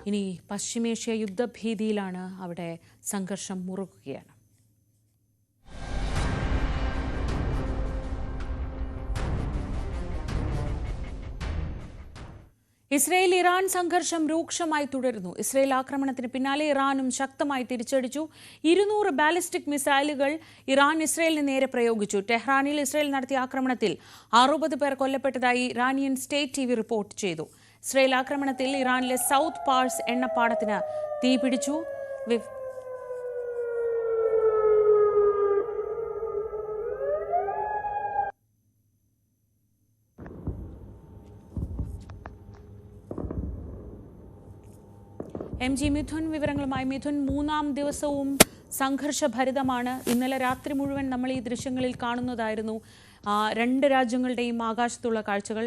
ഇനി പശ്ചിമേഷ്യ യുദ്ധഭീതിയിലാണ് അവിടെ സംഘർഷം മുറുകുകയാണ്. ഇസ്രയേൽ ഇറാൻ സംഘർഷം രൂക്ഷമായി തുടരുന്നു. ഇസ്രയേൽ ആക്രമണത്തിന് പിന്നാലെ ഇറാനും ശക്തമായി തിരിച്ചടിച്ചു. 200 ബാലിസ്റ്റിക് മിസൈലുകൾ ഇറാൻ ഇസ്രയേലിന് നേരെ പ്രയോഗിച്ചു. ടെഹ്റാനിൽ ഇസ്രയേൽ നടത്തിയ ആക്രമണത്തിൽ 60 പേർ കൊല്ലപ്പെട്ടതായി ഇറാനിയൻ സ്റ്റേറ്റ് TV റിപ്പോർട്ട് ചെയ്തു. ഇസ്രയേൽ ആക്രമണത്തിൽ ഇറാനിലെ സൗത്ത് പാഴ്സ് എണ്ണപ്പാടത്തിന് തീപിടിച്ചു. MG മിഥുൻ വിവരങ്ങളുമായി. മിഥുൻ, മൂന്നാം ദിവസവും സംഘർഷഭരിതമാണ്. ഇന്നലെ രാത്രി മുഴുവൻ നമ്മൾ ഈ ദൃശ്യങ്ങളിൽ കാണുന്നതായിരുന്നു രണ്ട് രാജ്യങ്ങളുടെയും ആകാശത്തുള്ള കാഴ്ചകൾ.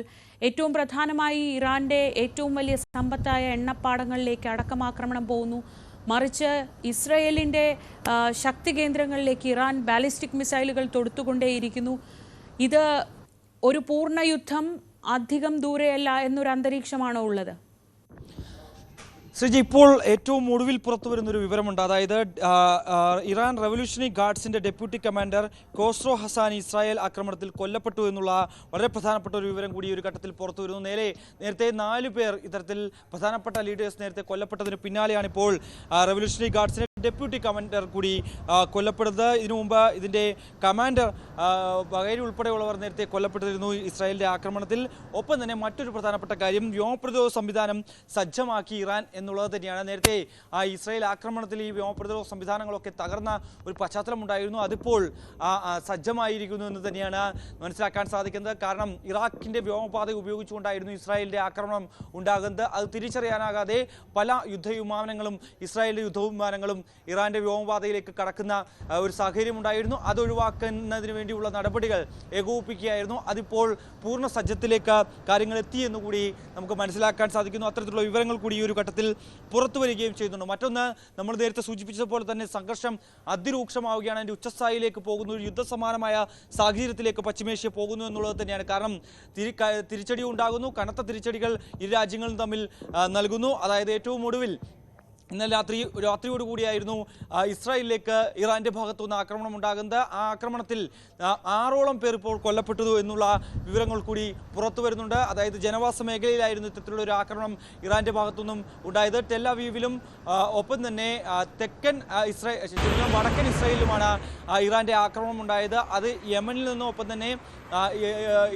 ഏറ്റവും പ്രധാനമായി ഇറാന്റെ ഏറ്റവും വലിയ സമ്പത്തായ എണ്ണപ്പാടങ്ങളിലേക്ക് അടക്കമാക്രമണം പോകുന്നു. മറിച്ച് ഇസ്രയേലിന്റെ ശക്തി കേന്ദ്രങ്ങളിലേക്ക് ഇറാൻ ബാലിസ്റ്റിക് മിസൈലുകൾ തൊടുത്തുകൊണ്ടേയിരിക്കുന്നു. ഇത് ഒരു പൂർണ്ണ യുദ്ധം അധികം ദൂരെയല്ല എന്നൊരു അന്തരീക്ഷമാണോ ഉള്ളത്? ശ്രീജി, ഇപ്പോൾ ഏറ്റവും ഒടുവിൽ പുറത്തു വരുന്നൊരു വിവരമുണ്ട്. അതായത് ഇറാൻ റവല്യൂഷണറി ഗാർഡ്സിന്റെ deputy commander Khosrow Hasani Israel ആക്രമണത്തിൽ കൊല്ലപ്പെട്ടു എന്നുള്ള വളരെ പ്രധാനപ്പെട്ട ഒരു വിവരം കൂടി ഒരു ഘട്ടത്തിൽ പുറത്തു വരുന്നു. നേരത്തെ 4 പേർ ഇത്തരത്തിൽ പ്രധാനപ്പെട്ട ലീഡേഴ്സ് നേരത്തെ കൊല്ലപ്പെട്ടതിന് പിന്നാലെയാണ് ഇപ്പോൾ റവല്യൂഷണറി ഗാർഡ്സിന്റെ ഡെപ്യൂട്ടി കമാൻഡർ കൂടി കൊല്ലപ്പെടുന്നത്. ഇതിനു മുമ്പ് ഇതിന്റെ കമാൻഡർ ബഗേരി ഉൾപ്പെടെയുള്ളവർ നേരത്തെ കൊല്ലപ്പെട്ടിരുന്നു ഇസ്രായേലിന്റെ ആക്രമണത്തിൽ. ഒപ്പം തന്നെ മറ്റൊരു പ്രധാനപ്പെട്ട കാര്യം, വ്യോമപ്രതിരോധ സംവിധാനം സജ്ജമാക്കി ഇറാൻ എന്നുള്ളത് തന്നെയാണ്. നേരത്തെ ഇസ്രായേൽ ആക്രമണത്തിൽ ഈ വ്യോമപ്രതിരോധ സംവിധാനങ്ങളൊക്കെ തകർന്ന ഒരു പശ്ചാത്തലം ഉണ്ടായിരുന്നു. അതിപ്പോൾ സജ്ജമായിരിക്കുന്നു എന്ന് തന്നെയാണ് മനസ്സിലാക്കാൻ സാധിക്കുന്നത്. കാരണം ഇറാഖിന്റെ വ്യോമപാത ഉപയോഗിച്ചുകൊണ്ടായിരുന്നു ഇസ്രായേലിന്റെ ആക്രമണം ഉണ്ടാകുന്നത്. അത് തിരിച്ചറിയാനാകാതെ പല യുദ്ധവിമാനങ്ങളും ഇസ്രായേലിന്റെ യുദ്ധവിമാനങ്ങളും ഇറാന്റെ വ്യോമപാതയിലേക്ക് കടക്കുന്ന ഒരു സാഹചര്യം ഉണ്ടായിരുന്നു. അത് ഒഴിവാക്കുന്നതിന് വേണ്ടിയുള്ള നടപടികൾ ഏകോപിപ്പിക്കുകയായിരുന്നു. അതിപ്പോൾ പൂർണ്ണ സജ്ജത്തിലേക്ക് കാര്യങ്ങൾ എത്തിയെന്ന് കൂടി നമുക്ക് മനസ്സിലാക്കാൻ സാധിക്കുന്നു. അത്തരത്തിലുള്ള വിവരങ്ങൾ കൂടി ഈ ഒരു ഘട്ടത്തിൽ പുറത്തു വരികയും ചെയ്യുന്നുണ്ട്. മറ്റൊന്ന്, നമ്മൾ നേരത്തെ സൂചിപ്പിച്ചതുപോലെ തന്നെ സംഘർഷം അതിരൂക്ഷമാവുകയാണ്. അതിൻ്റെ ഉച്ചസ്ഥായിലേക്ക് പോകുന്നു. ഒരു യുദ്ധസമാനമായ സാഹചര്യത്തിലേക്ക് പശ്ചിമേഷ്യ പോകുന്നു എന്നുള്ളത് തന്നെയാണ്. കാരണം തിരിച്ചടി ഉണ്ടാകുന്നു. കനത്ത തിരിച്ചടികൾ ഇരു രാജ്യങ്ങളും തമ്മിൽ നൽകുന്നു. അതായത് ഏറ്റവും ഒടുവിൽ ഇന്നലെ രാത്രിയോടുകൂടിയായിരുന്നു ഇസ്രായേലിലേക്ക് ഇറാന്റെ ഭാഗത്തുനിന്ന് ആക്രമണം ഉണ്ടാകുന്നത്. ആ ആക്രമണത്തിൽ 6ഓളം പേർ ഇപ്പോൾ കൊല്ലപ്പെട്ടു എന്നുള്ള വിവരങ്ങൾ കൂടി പുറത്തു വരുന്നുണ്ട്. അതായത് ജനവാസ മേഖലയിലായിരുന്നു ഇത്തരത്തിലുള്ള ഒരു ആക്രമണം ഇറാന്റെ ഭാഗത്തുനിന്നും ഉണ്ടായത്. ടെല്ലവീവിലും ഒപ്പം തന്നെ വടക്കൻ ഇസ്രായേലിലുമാണ് ഇറാന്റെ ആക്രമണം ഉണ്ടായത്. അത് യമനിൽ നിന്നും ഒപ്പം തന്നെ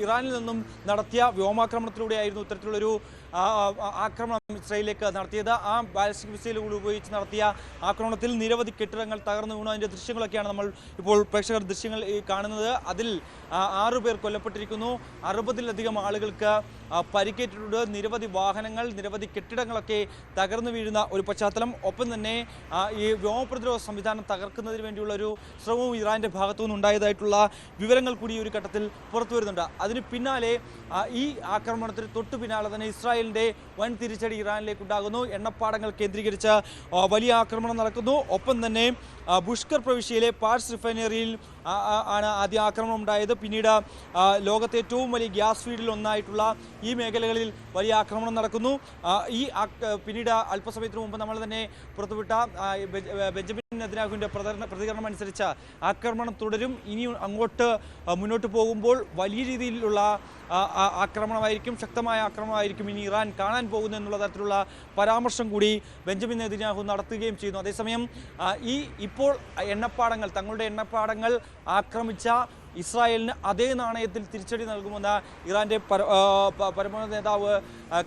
ഇറാനിൽ നിന്നും നടത്തിയ വ്യോമാക്രമണത്തിലൂടെയായിരുന്നു ഇത്തരത്തിലുള്ളൊരു ആക്രമണം ഇസ്രായേലിലേക്ക് നടത്തിയത്. ആ ബാലിസ്റ്റിക് മിസൈലുകൾ ഉപയോഗിച്ച് നടത്തിയ ആക്രമണത്തിൽ നിരവധി കെട്ടിടങ്ങൾ തകർന്നു വീണു. അതിൻ്റെ ദൃശ്യങ്ങളൊക്കെയാണ് നമ്മൾ ഇപ്പോൾ പ്രേക്ഷകർ ദൃശ്യങ്ങൾ കാണുന്നത്. അതിൽ 6 പേർ കൊല്ലപ്പെട്ടിരിക്കുന്നു. 60-ലധികം ആളുകൾക്ക് പരിക്കേറ്റിട്ടുണ്ട്. നിരവധി വാഹനങ്ങൾ, നിരവധി കെട്ടിടങ്ങളൊക്കെ തകർന്നു വീഴുന്ന ഒരു പശ്ചാത്തലം. ഒപ്പം തന്നെ ഈ വ്യോമപ്രതിരോധ സംവിധാനം തകർക്കുന്നതിന് വേണ്ടിയുള്ള ഒരു ശ്രമവും ഇറാന്റെ ഭാഗത്തുനിന്ന് ഉണ്ടായതായിട്ടുള്ള വിവരങ്ങൾ കൂടി ഒരു ഘട്ടത്തിൽ പുറത്തു വരുന്നുണ്ട്. അതിന് പിന്നാലെ ഈ ആക്രമണത്തിന് തൊട്ടു പിന്നാലെ തന്നെ ഇസ്രായേലിന്റെ വൻ തിരിച്ചടി ഇറാനിലേക്ക് ഉണ്ടാകുന്നു. എണ്ണപ്പാടങ്ങൾ കേന്ദ്രീകരിച്ച് വലിയ ആക്രമണം നടക്കുന്നു. ഒപ്പം തന്നെ ബുഷ്കർ പ്രവിശ്യയിലെ പാർസ് റിഫൈനറിയിൽ ആണ് ആദ്യ ആക്രമണം ഉണ്ടായത്. പിന്നീട് ലോകത്തെ ഏറ്റവും വലിയ ഗ്യാസ് ഫീൽഡിൽ ഒന്നായിട്ടുള്ള ഈ മേഖലകളിൽ വലിയ ആക്രമണം നടക്കുന്നു. പിന്നീട് അല്പസമയത്തിന് മുമ്പ് നമ്മൾ തന്നെ പുറത്തുവിട്ട ബെഞ്ചമിൻ നെതന്യാഹുവിൻ്റെ പ്രതികരണം അനുസരിച്ച് ആക്രമണം തുടരും. ഇനി അങ്ങോട്ട് മുന്നോട്ട് പോകുമ്പോൾ വലിയ രീതിയിലുള്ള ആക്രമണമായിരിക്കും, ശക്തമായ ആക്രമണമായിരിക്കും ഇനി ഇറാൻ കാണാൻ പോകുന്നു എന്നുള്ള തരത്തിലുള്ള പരാമർശം കൂടി ബെഞ്ചമിൻ നെതന്യാഹു നടത്തുകയും ചെയ്യുന്നു. അതേസമയം ഇപ്പോൾ തങ്ങളുടെ എണ്ണപ്പാടങ്ങൾ ആക്രമിച്ച ഇസ്രായേലിന് അതേ നാണയത്തിൽ തിരിച്ചടി നൽകുമെന്ന് ഇറാന്റെ പരമോന്നത നേതാവ്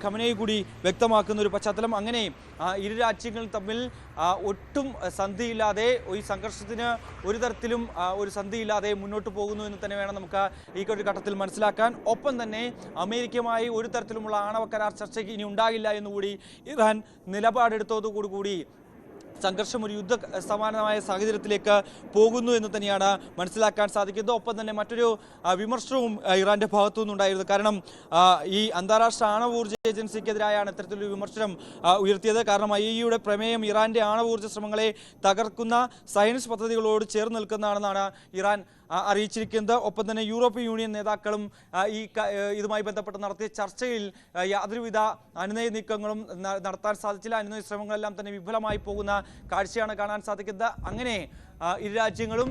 ഖമനേയി കൂടി വ്യക്തമാക്കുന്ന ഒരു പശ്ചാത്തലം. അങ്ങനെ ഇരു രാജ്യങ്ങളും തമ്മിൽ ഒട്ടും സന്ധിയില്ലാതെ, ഈ സംഘർഷത്തിന് ഒരു തരത്തിലും ഒരു സന്ധിയില്ലാതെ മുന്നോട്ട് പോകുന്നു എന്ന് തന്നെ വേണം നമുക്ക് ഈ ഒരു ഘട്ടത്തിൽ മനസ്സിലാക്കാൻ. ഒപ്പം തന്നെ അമേരിക്കയുമായി ഒരു തരത്തിലുമുള്ള ആണവ കരാർ ചർച്ചയ്ക്ക് ഇനി ഉണ്ടാകില്ല എന്നുകൂടി ഇറാൻ നിലപാടെടുത്തതോടുകൂടി സംഘർഷം ഒരു യുദ്ധ സമാനമായ സാഹചര്യത്തിലേക്ക് പോകുന്നു എന്ന് തന്നെയാണ് മനസ്സിലാക്കാൻ സാധിക്കുന്നത്. ഒപ്പം തന്നെ മറ്റൊരു വിമർശനവും ഇറാന്റെ ഭാഗത്തു നിന്നുണ്ടായിരുന്നു. കാരണം ഈ അന്താരാഷ്ട്ര ആണവോർജ്ജ ഏജൻസിക്കെതിരായാണ് ഇത്തരത്തിലൊരു വിമർശനം ഉയർത്തിയത്. കാരണം IAEA പ്രമേയം ഇറാന്റെ ആണവോർജ്ജ ശ്രമങ്ങളെ തകർക്കുന്ന സയൻസ് പദ്ധതികളോട് ചേർന്ന് നിൽക്കുന്നതാണെന്നാണ് ഇറാൻ അറിയിച്ചിരിക്കുന്നത്. ഒപ്പം തന്നെ യൂറോപ്യൻ യൂണിയൻ നേതാക്കളും ഇതുമായി ബന്ധപ്പെട്ട് നടത്തിയ ചർച്ചയിൽ യാതൊരുവിധ അനുനയ നീക്കങ്ങളും നടത്താൻ സാധിച്ചില്ല. അനുനയ ശ്രമങ്ങളെല്ലാം തന്നെ വിഫലമായി പോകുന്ന കാഴ്ചയാണ് കാണാൻ സാധിക്കുന്നത്. അങ്ങനെ ഇരു രാജ്യങ്ങളും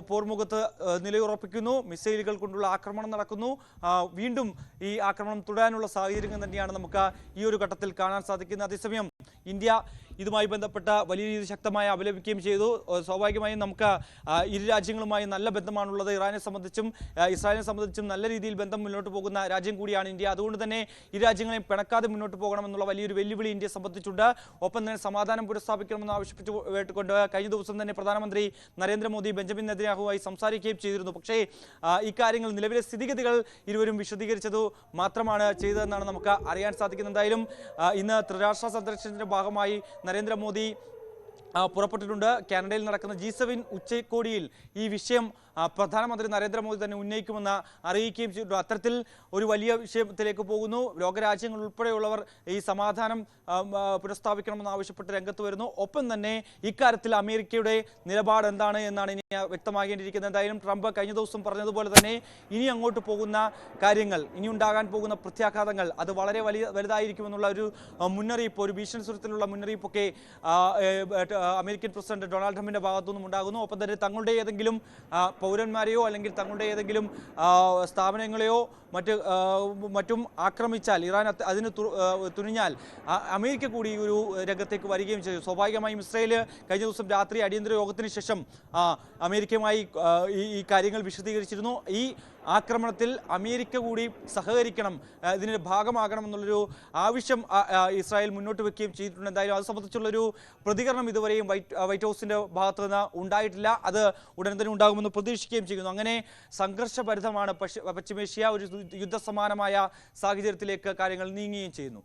പോർമുഖത്ത് നിലയുറപ്പിക്കുന്നു. മിസൈലുകൾ കൊണ്ടുള്ള ആക്രമണം നടക്കുന്നു. വീണ്ടും ഈ ആക്രമണം തുടരാനുള്ള സാഹചര്യങ്ങൾ തന്നെയാണ് നമുക്ക് ഈ ഒരു ഘട്ടത്തിൽ കാണാൻ സാധിക്കുന്നത്. അതേസമയം ഇന്ത്യ ഇതുമായി ബന്ധപ്പെട്ട വലിയ രീതിയിൽ ശക്തമായി അപലപിക്കുകയും ചെയ്തു. സ്വാഭാവികമായും നമുക്ക് ഇരു രാജ്യങ്ങളുമായി നല്ല ബന്ധമാണുള്ളത്. ഇറാനെ സംബന്ധിച്ചും ഇസ്രായേലിനെ സംബന്ധിച്ചും നല്ല രീതിയിൽ ബന്ധം മുന്നോട്ട് പോകുന്ന രാജ്യം കൂടിയാണ് ഇന്ത്യ. അതുകൊണ്ട് തന്നെ ഇരു രാജ്യങ്ങളെയും പിണക്കാതെ മുന്നോട്ട് പോകണമെന്നുള്ള വലിയൊരു വെല്ലുവിളി ഇന്ത്യയെ സംബന്ധിച്ചുണ്ട്. ഒപ്പം തന്നെ സമാധാനം പുനഃസ്ഥാപിക്കണമെന്ന് ആവശ്യപ്പെട്ടുകൊണ്ട് കഴിഞ്ഞ ദിവസം തന്നെ പ്രധാനമന്ത്രി നരേന്ദ്രമോദി ബെഞ്ചമിൻ നെതന്യാഹുവുമായി സംസാരിക്കുകയും ചെയ്തിരുന്നു. പക്ഷേ ഇക്കാര്യങ്ങൾ നിലവിലെ സ്ഥിതിഗതികൾ ഇരുവരും വിശദീകരിച്ചതു മാത്രമാണ് ചെയ്തതെന്നാണ് നമുക്ക് അറിയാൻ സാധിക്കുന്നത്. എന്തായാലും ഇന്ന് ത്രിരാഷ്ട്ര സന്ദർശനത്തിന്റെ ഭാഗമായി നരേന്ദ്രമോദി പുറപ്പെട്ടിട്ടുണ്ട്. കാനഡയിൽ നടക്കുന്ന G7 ഉച്ചകോടിയിൽ ഈ വിഷയം പ്രധാനമന്ത്രി നരേന്ദ്രമോദി തന്നെ ഉന്നയിക്കുമെന്ന് അറിയിക്കുകയും ചെയ്തിട്ടുണ്ട്. അത്തരത്തിൽ ഒരു വലിയ വിഷയത്തിലേക്ക് പോകുന്നു. ലോകരാജ്യങ്ങൾ ഉൾപ്പെടെയുള്ളവർ ഈ സമാധാനം പുനഃസ്ഥാപിക്കണമെന്ന് ആവശ്യപ്പെട്ട് രംഗത്ത് വരുന്നു. ഒപ്പം തന്നെ ഇക്കാര്യത്തിൽ അമേരിക്കയുടെ നിലപാട് എന്താണ് എന്നാണ് ഇനി വ്യക്തമാകേണ്ടിയിരിക്കുന്നത്. എന്തായാലും ട്രംപ് കഴിഞ്ഞ ദിവസം പറഞ്ഞതുപോലെ തന്നെ ഇനി അങ്ങോട്ട് പോകുന്ന കാര്യങ്ങൾ, ഇനി ഉണ്ടാകാൻ പോകുന്ന പ്രത്യാഘാതങ്ങൾ അത് വളരെ വലുതായിരിക്കുമെന്നുള്ള ഒരു മുന്നറിയിപ്പ്, ഒരു ഭീഷണി സ്വരത്തിലുള്ള മുന്നറിയിപ്പൊക്കെ അമേരിക്കൻ പ്രസിഡന്റ് ഡൊണാൾഡ് ട്രംപിന്റെ ഭാഗത്തുനിന്നും ഉണ്ടാകുന്നു. ഒപ്പം തന്നെ തങ്ങളുടെ ഏതെങ്കിലും പൗരന്മാരെയോ അല്ലെങ്കിൽ തങ്ങളുടെ ഏതെങ്കിലും സ്ഥാപനങ്ങളെയോ മറ്റും ആക്രമിച്ചാൽ, ഇറാൻ അതിന് തുനിഞ്ഞാൽ അമേരിക്ക കൂടി ഒരു രംഗത്തേക്ക് വരികയും ചെയ്തു. സ്വാഭാവികമായും ഇസ്രായേൽ കഴിഞ്ഞ ദിവസം രാത്രി അടിയന്തര യോഗത്തിന് ശേഷം അമേരിക്കയുമായി ഈ കാര്യങ്ങൾ വിശദീകരിച്ചിരുന്നു. ഈ ആക്രമണത്തിൽ അമേരിക്ക കൂടി സഹകരിക്കണം, ഇതിന് ഭാഗമാകണമെന്നുള്ളൊരു ആവശ്യം ഇസ്രായേൽ മുന്നോട്ട് വെക്കുകയും ചെയ്തിട്ടുണ്ട്. എന്തായാലും അത് സംബന്ധിച്ചുള്ളൊരു പ്രതികരണം ഇതുവരെയും വൈറ്റ് ഹൗസിന്റെ ഭാഗത്തു നിന്ന് ഉണ്ടായിട്ടില്ല. അത് ഉടൻ തന്നെ ഉണ്ടാകുമെന്ന് പ്രതീക്ഷിക്കുകയും ചെയ്യുന്നു. അങ്ങനെ സംഘർഷഭരിതമാണ് പശ്ചിമേഷ്യ. ഒരു യുദ്ധസമാനമായ സാഹചര്യത്തിലേക്ക് കാര്യങ്ങൾ നീങ്ങുകയും ചെയ്യുന്നു.